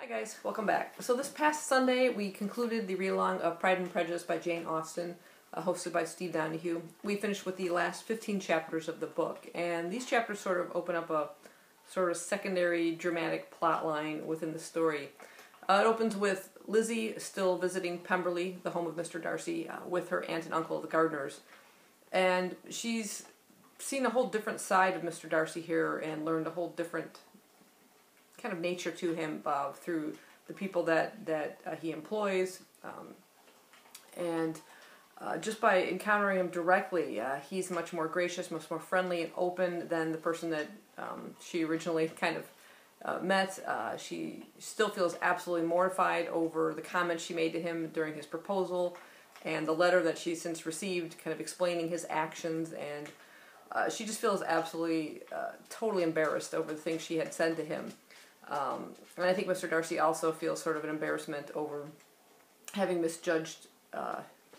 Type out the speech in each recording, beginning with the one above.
Hi guys, welcome back. So this past Sunday we concluded the read-along of Pride and Prejudice by Jane Austen, hosted by Steve Donahue. We finished with the last 15 chapters of the book, and these chapters sort of open up a sort of secondary dramatic plot line within the story. It opens with Lizzie still visiting Pemberley, the home of Mr. Darcy, with her aunt and uncle, the Gardners. And she's seen a whole different side of Mr. Darcy here and learned a whole different kind of nature to him through the people that he employs. Just by encountering him directly, he's much more gracious, much more friendly and open than the person that she originally kind of met. She still feels absolutely mortified over the comments she made to him during his proposal and the letter that she's since received kind of explaining his actions, and she just feels absolutely totally embarrassed over the things she had said to him. And I think Mr. Darcy also feels sort of an embarrassment over having misjudged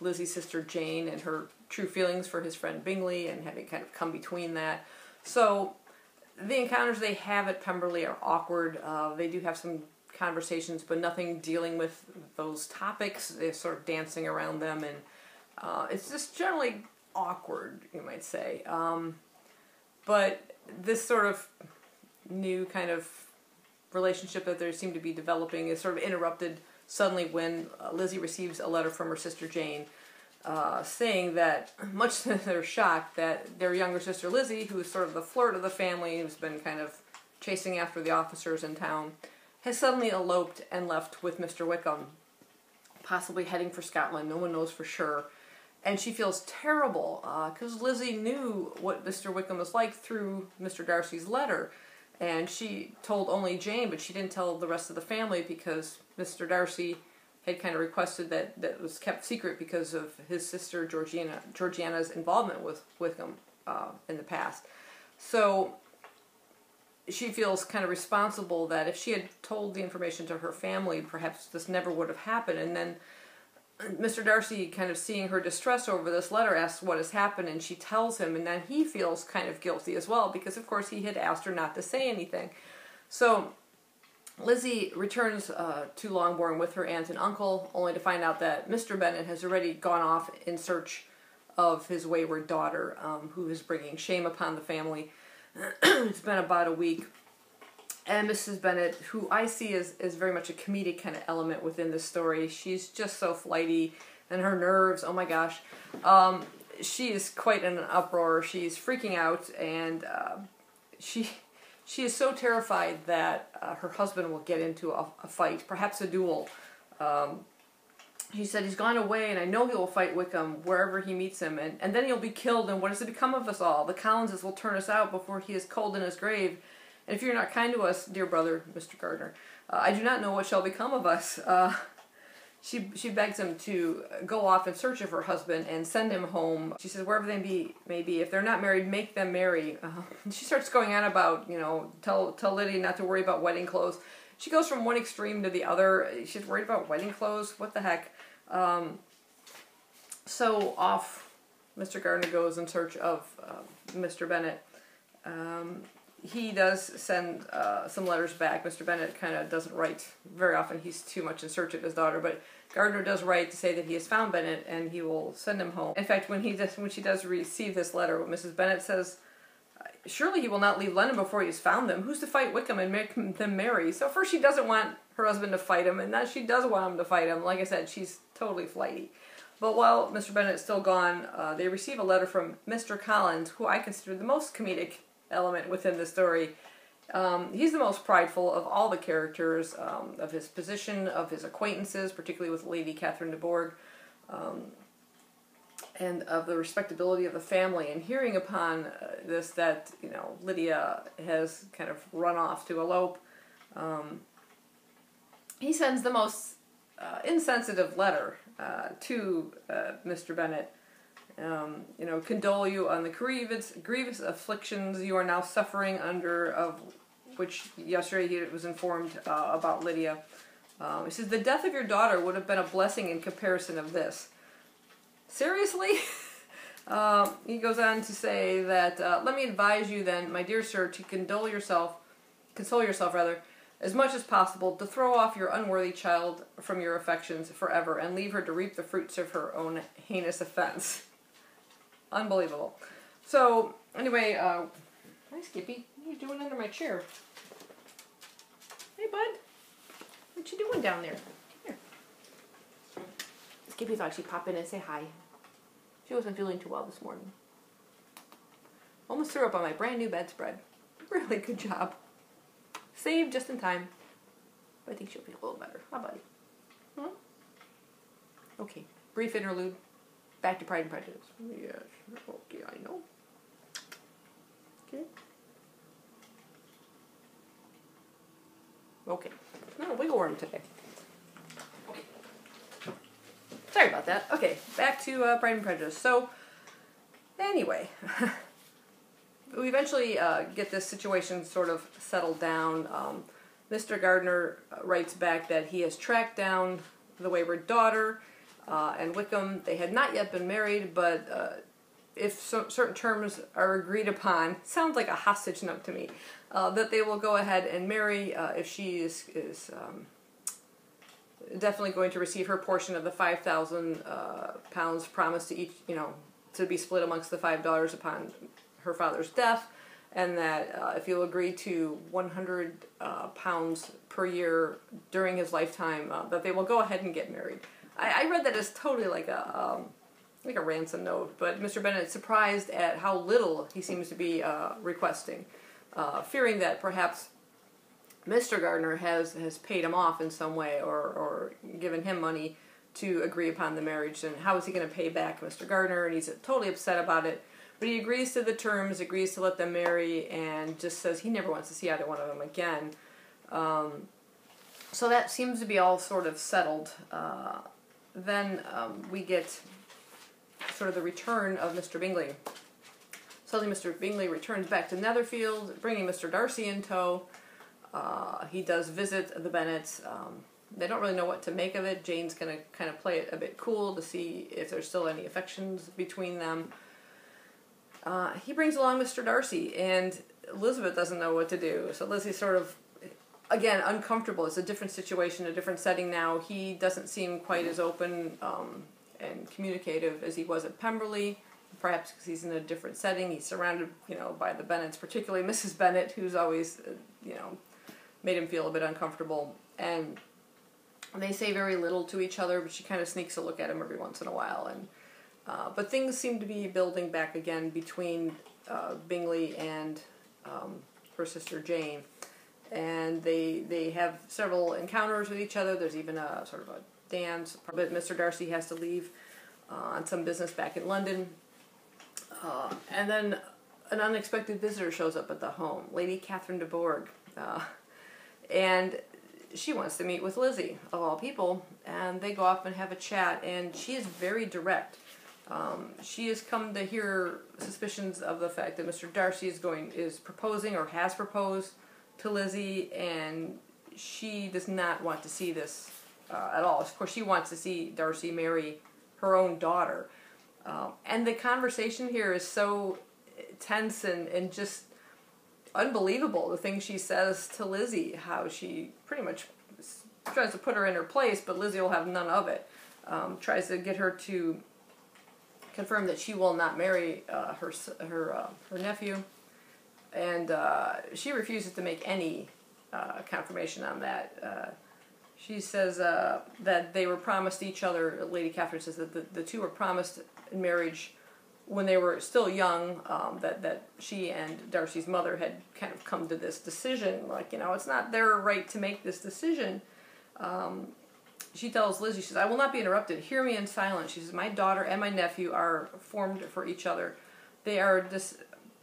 Lizzie's sister Jane and her true feelings for his friend Bingley, and having kind of come between that. So the encounters they have at Pemberley are awkward. They do have some conversations, but nothing dealing with those topics. They're sort of dancing around them, and it's just generally awkward, you might say. But this sort of new kind of relationship that they seem to be developing is sort of interrupted suddenly when Lizzie receives a letter from her sister Jane saying that, much to their shock, that their younger sister Lizzie, who is sort of the flirt of the family, who's been kind of chasing after the officers in town, has suddenly eloped and left with Mr. Wickham, possibly heading for Scotland. No one knows for sure. And she feels terrible because Lizzie knew what Mr. Wickham was like through Mr. Darcy's letter. And she told only Jane, but she didn't tell the rest of the family because Mr. Darcy had kind of requested that that was kept secret because of his sister Georgiana's involvement with Wickham in the past. So she feels kind of responsible that if she had told the information to her family, perhaps this never would have happened. And then Mr. Darcy, kind of seeing her distress over this letter, asks what has happened, and she tells him, and then he feels kind of guilty as well, because of course he had asked her not to say anything. So Lizzie returns to Longbourn with her aunt and uncle, only to find out that Mr. Bennet has already gone off in search of his wayward daughter, who is bringing shame upon the family. It's been about a week. And Mrs. Bennet, who I see as very much a comedic kind of element within this story, she's just so flighty, and her nerves, oh my gosh. She is quite in an uproar. She's freaking out, and she is so terrified that her husband will get into a fight, perhaps a duel. She said, he's gone away, and I know he will fight Wickham wherever he meets him, and then he'll be killed, and what is to become of us all? The Collinses will turn us out before he is cold in his grave. And if you're not kind to us, dear brother, Mr. Gardner, I do not know what shall become of us. She begs him to go off in search of her husband and send him home. She says, wherever they may be, if they're not married, make them marry. She starts going on about, tell Lydia not to worry about wedding clothes. She goes from one extreme to the other. She's worried about wedding clothes. What the heck? So off Mr. Gardner goes in search of Mr. Bennet. He does send some letters back. Mr. Bennet kind of doesn't write very often. He's too much in search of his daughter. But Gardner does write to say that he has found Bennet and he will send him home. In fact, when she does receive this letter, Mrs. Bennet says, surely he will not leave London before he has found them. Who's to fight Wickham and make them marry? So first she doesn't want her husband to fight him, and now she does want him to fight him. Like I said, she's totally flighty. But while Mr. Bennet is still gone, they receive a letter from Mr. Collins, who I consider the most comedic element within the story. He's the most prideful of all the characters, of his position, of his acquaintances, particularly with Lady Catherine de Bourgh, and of the respectability of the family. And hearing upon this, that Lydia has kind of run off to elope, he sends the most insensitive letter to Mr. Bennet. Condole you on the grievous afflictions you are now suffering under, of which yesterday he was informed about Lydia. He says, the death of your daughter would have been a blessing in comparison of this. Seriously? He goes on to say that, let me advise you then, my dear sir, to console yourself as much as possible to throw off your unworthy child from your affections forever and leave her to reap the fruits of her own heinous offense. Unbelievable. So, anyway, hi Skippy. What are you doing under my chair? Hey, bud. What you doing down there? Come here. Skippy thought she'd pop in and say hi. She wasn't feeling too well this morning. Almost threw up on my brand new bedspread. Really good job. Saved just in time. But I think she'll feel a little better. Huh, buddy? Huh? Okay. Brief interlude. Back to Pride and Prejudice. Yes. Okay, I know. Okay. Okay. No wiggle worm today. Okay. Sorry about that. Okay, back to Pride and Prejudice. So, anyway, we eventually get this situation sort of settled down. Mr. Gardner writes back that he has tracked down the wayward daughter and Wickham. They had not yet been married, but if certain terms are agreed upon, sounds like a hostage note to me, that they will go ahead and marry if she is definitely going to receive her portion of the £5,000 promised to each, to be split amongst the $5 upon her father's death, and that if he'll agree to £100 per year during his lifetime, that they will go ahead and get married. I read that as totally like a ransom note, but Mr. Bennet is surprised at how little he seems to be requesting, fearing that perhaps Mr. Gardner has paid him off in some way or given him money to agree upon the marriage, and how is he going to pay back Mr. Gardner, and he's totally upset about it. But he agrees to the terms, agrees to let them marry, and just says he never wants to see either one of them again. So that seems to be all sort of settled. Then we get sort of the return of Mr. Bingley. Suddenly Mr. Bingley returns back to Netherfield, bringing Mr. Darcy in tow. He does visit the Bennets. They don't really know what to make of it. Jane's going to kind of play it a bit cool to see if there's still any affections between them. He brings along Mr. Darcy, and Elizabeth doesn't know what to do. So Lizzie's sort of, again, uncomfortable. It's a different situation, a different setting now. He doesn't seem quite as open and communicative as he was at Pemberley, perhaps because he's in a different setting. He's surrounded, by the Bennets, particularly Mrs. Bennet, who's always, made him feel a bit uncomfortable. And they say very little to each other, but she kind of sneaks a look at him every once in a while. And but things seem to be building back again between Bingley and her sister Jane. And they have several encounters with each other. There's even a sort of a dance. But Mr. Darcy has to leave on some business back in London. And then an unexpected visitor shows up at the home, Lady Catherine de Bourgh. And she wants to meet with Lizzie, of all people. And they go off and have a chat, and she is very direct. She has come to hear suspicions of the fact that Mr. Darcy is proposing or has proposed to Lizzie, and she does not want to see this at all. Of course, she wants to see Darcy marry her own daughter. And the conversation here is so tense and just unbelievable. The things she says to Lizzie, how she pretty much tries to put her in her place, but Lizzie will have none of it. Tries to get her to confirm that she will not marry her nephew, and she refuses to make any confirmation on that. She says that they were promised each other. Lady Catherine says that the two were promised in marriage when they were still young, that she and Darcy's mother had kind of come to this decision, like, it's not their right to make this decision. She tells Lizzie, she says, "I will not be interrupted. Hear me in silence." She says, "My daughter and my nephew are formed for each other. They are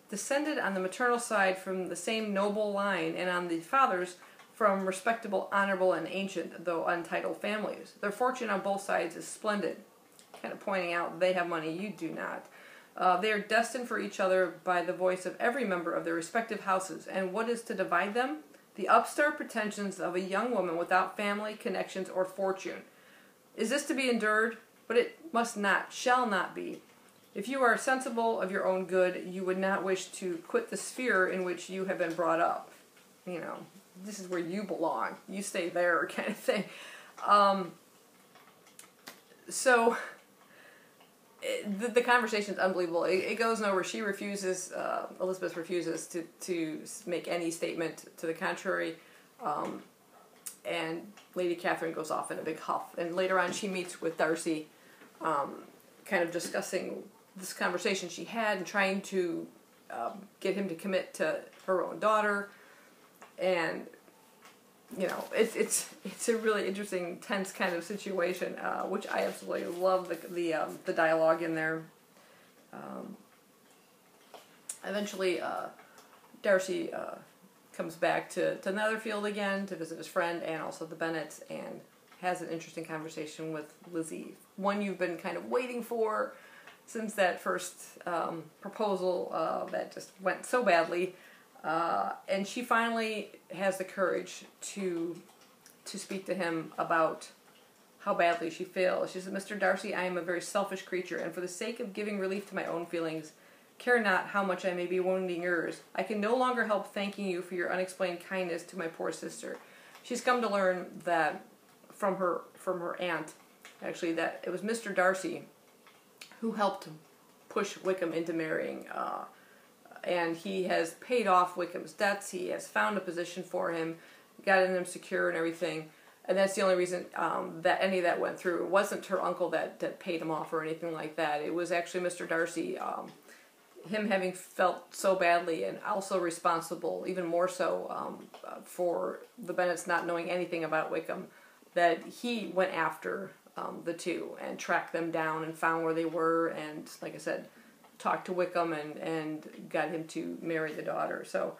descended on the maternal side from the same noble line, and on the father's from respectable, honorable, and ancient, though untitled families. Their fortune on both sides is splendid," kind of pointing out they have money, you do not. "They are destined for each other by the voice of every member of their respective houses, and what is to divide them? The upstart pretensions of a young woman without family, connections, or fortune. Is this to be endured? But it must not, shall not be. If you are sensible of your own good, you would not wish to quit the sphere in which you have been brought up." this is where you belong. You stay there," kind of thing. So the conversation is unbelievable. It goes nowhere. She refuses. Elizabeth refuses to make any statement to the contrary. And Lady Catherine goes off in a big huff. And later on, she meets with Darcy, kind of discussing this conversation she had and trying to get him to commit to her own daughter. And you know, it's a really interesting, tense kind of situation, which I absolutely love the dialogue in there. Eventually, Darcy comes back to Netherfield again to visit his friend and also the Bennets, and has an interesting conversation with Lizzie. One you've been kind of waiting for since that first proposal that just went so badly. And she finally has the courage to speak to him about how badly she feels. She said, "Mr. Darcy, I am a very selfish creature, and for the sake of giving relief to my own feelings, care not how much I may be wounding yours. I can no longer help thanking you for your unexplained kindness to my poor sister." She's come to learn that from her aunt, actually, that it was Mr. Darcy who helped push Wickham into marrying. And he has paid off Wickham's debts. He has found a position for him, gotten him secure and everything. And that's the only reason that any of that went through. It wasn't her uncle that paid him off or anything like that. It was actually Mr. Darcy, him having felt so badly and also responsible, even more so, for the Bennets not knowing anything about Wickham, that he went after the two and tracked them down and found where they were and, like I said, talked to Wickham and got him to marry the daughter. So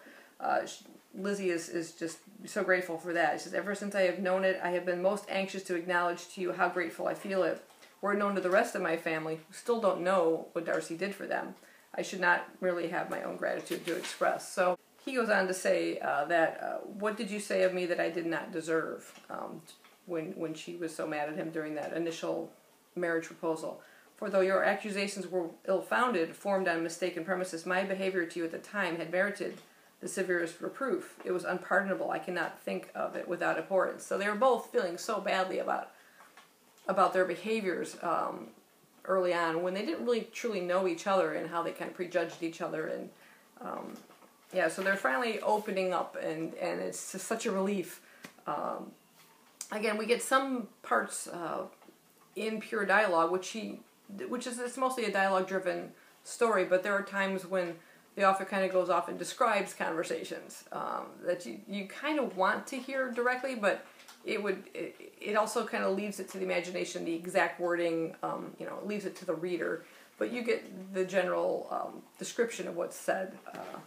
Lizzie is just so grateful for that. She says, "Ever since I have known it, I have been most anxious to acknowledge to you how grateful I feel it. Were it known to the rest of my family, who still don't know what Darcy did for them, I should not merely have my own gratitude to express." So he goes on to say that, "What did you say of me that I did not deserve?" When she was so mad at him during that initial marriage proposal. "For though your accusations were ill-founded, formed on mistaken premises, my behavior to you at the time had merited the severest reproof. It was unpardonable. I cannot think of it without abhorrence." So they were both feeling so badly about their behaviors early on, when they didn't really truly know each other and how they kind of prejudged each other. And yeah, so they're finally opening up, and it's just such a relief. Again, we get some parts in pure dialogue, which is it's mostly a dialogue-driven story, but there are times when the author kind of goes off and describes conversations that you kind of want to hear directly, but it also kind of leaves it to the imagination, the exact wording, it leaves it to the reader, but you get the general description of what's said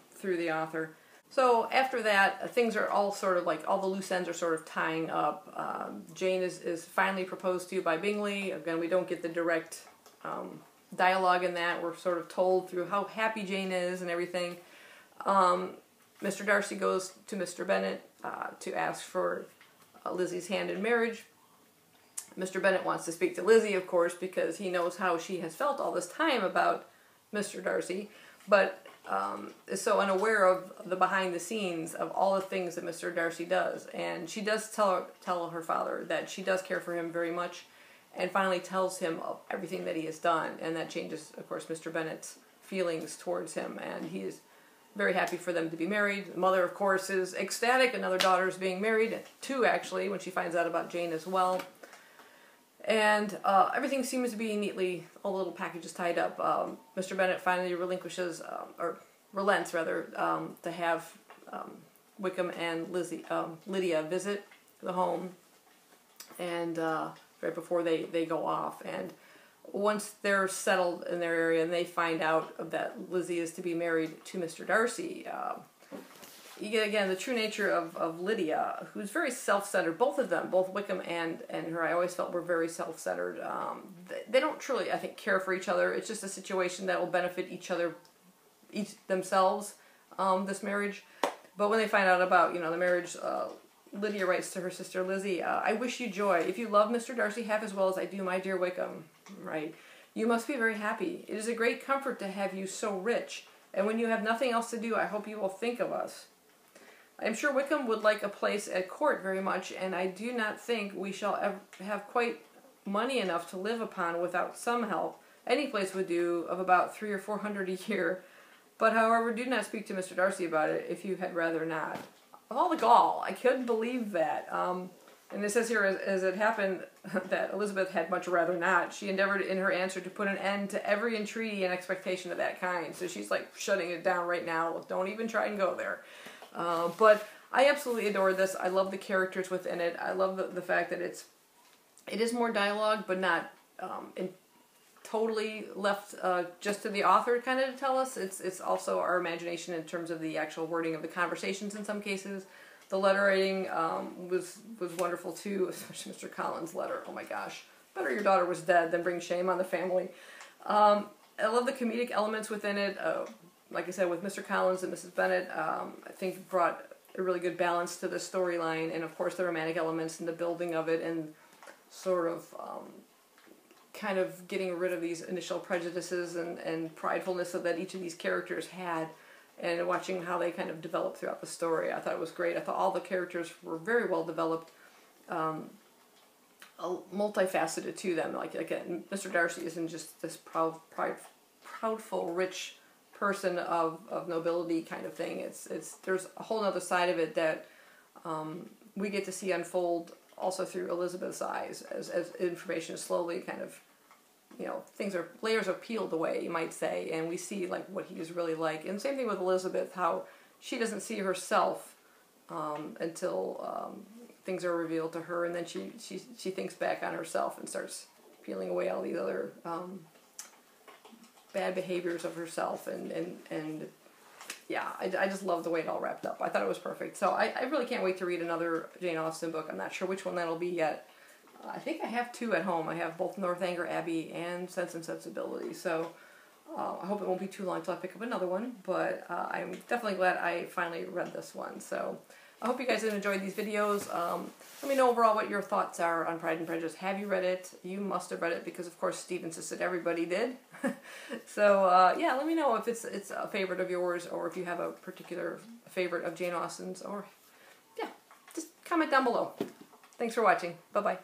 through the author. So after that, things are all sort of like, all the loose ends are sort of tying up. Jane is finally proposed to by Bingley. Again, we don't get the direct dialogue in that. We're sort of told through how happy Jane is and everything. Mr. Darcy goes to Mr. Bennet to ask for Lizzie's hand in marriage. Mr. Bennet wants to speak to Lizzie, of course, because he knows how she has felt all this time about Mr. Darcy, but is so unaware of the behind the scenes of all the things that Mr. Darcy does. And she does tell her father that she does care for him very much, and finally tells him of everything that he has done, and that changes, of course, Mr. Bennet's feelings towards him, and he is very happy for them to be married. The mother, of course, is ecstatic. Another daughter is being married, two actually, when she finds out about Jane as well. And everything seems to be neatly, all the little packages tied up. Mr. Bennet finally relinquishes, or relents rather, to have Wickham and Lydia visit the home, and right before they go off. And once they're settled in their area and they find out that Lizzie is to be married to Mr. Darcy, you get, again, the true nature of Lydia, who's very self-centered. Both of them, both Wickham and her, I always felt were very self-centered. They don't truly, I think, care for each other. It's just a situation that will benefit themselves, this marriage. But when they find out about, the marriage, Lydia writes to her sister Lizzie, "I wish you joy. If you love Mr. Darcy half as well as I do my dear Wickham," right, "you must be very happy. It is a great comfort to have you so rich. And when you have nothing else to do, I hope you will think of us." I am sure Wickham would like a place at court very much, and I do not think we shall ever have quite money enough to live upon without some help. Any place would do, of about 300 or 400 a year. But however, do not speak to Mr. Darcy about it if you had rather not. Of all the gall, I couldn't believe that. And it says here, as it happened, that Elizabeth had much rather not. She endeavored in her answer to put an end to every entreaty and expectation of that kind. So she's like shutting it down right now. Don't even try and go there. But I absolutely adore this. I love the characters within it. I love the fact that it is more dialogue, but not totally left just to the author kind of to tell us. It's also our imagination in terms of the actual wording of the conversations in some cases. The letter writing was wonderful too, especially Mr. Collins' letter. Oh my gosh. Better your daughter was dead than bring shame on the family. I love the comedic elements within it. Like I said, with Mr. Collins and Mrs. Bennet, I think brought a really good balance to the storyline, and of course the romantic elements and the building of it, and sort of kind of getting rid of these initial prejudices and pridefulness that each of these characters had, and watching how they kind of developed throughout the story. I thought it was great. I thought all the characters were very well developed, multifaceted to them. Like again, Mr. Darcy isn't just this proudful, rich person of nobility kind of thing. There's a whole other side of it that we get to see unfold also through Elizabeth's eyes as information is slowly kind of, layers are peeled away, you might say, and we see like what he is really like. And same thing with Elizabeth, how she doesn't see herself until things are revealed to her, and then she thinks back on herself and starts peeling away all these other bad behaviors of herself, and yeah, I just love the way it all wrapped up. I thought it was perfect. So I really can't wait to read another Jane Austen book. I'm not sure which one that'll be yet. I think I have two at home. I have both Northanger Abbey and Sense and Sensibility. So I hope it won't be too long until I pick up another one. But I'm definitely glad I finally read this one. So I hope you guys have enjoyed these videos. Let me know overall what your thoughts are on Pride and Prejudice. Have you read it? You must have read it because, of course, Steve insisted everybody did. So, yeah, let me know if it's a favorite of yours, or if you have a particular favorite of Jane Austen's, or, yeah, just comment down below. Thanks for watching. Bye-bye.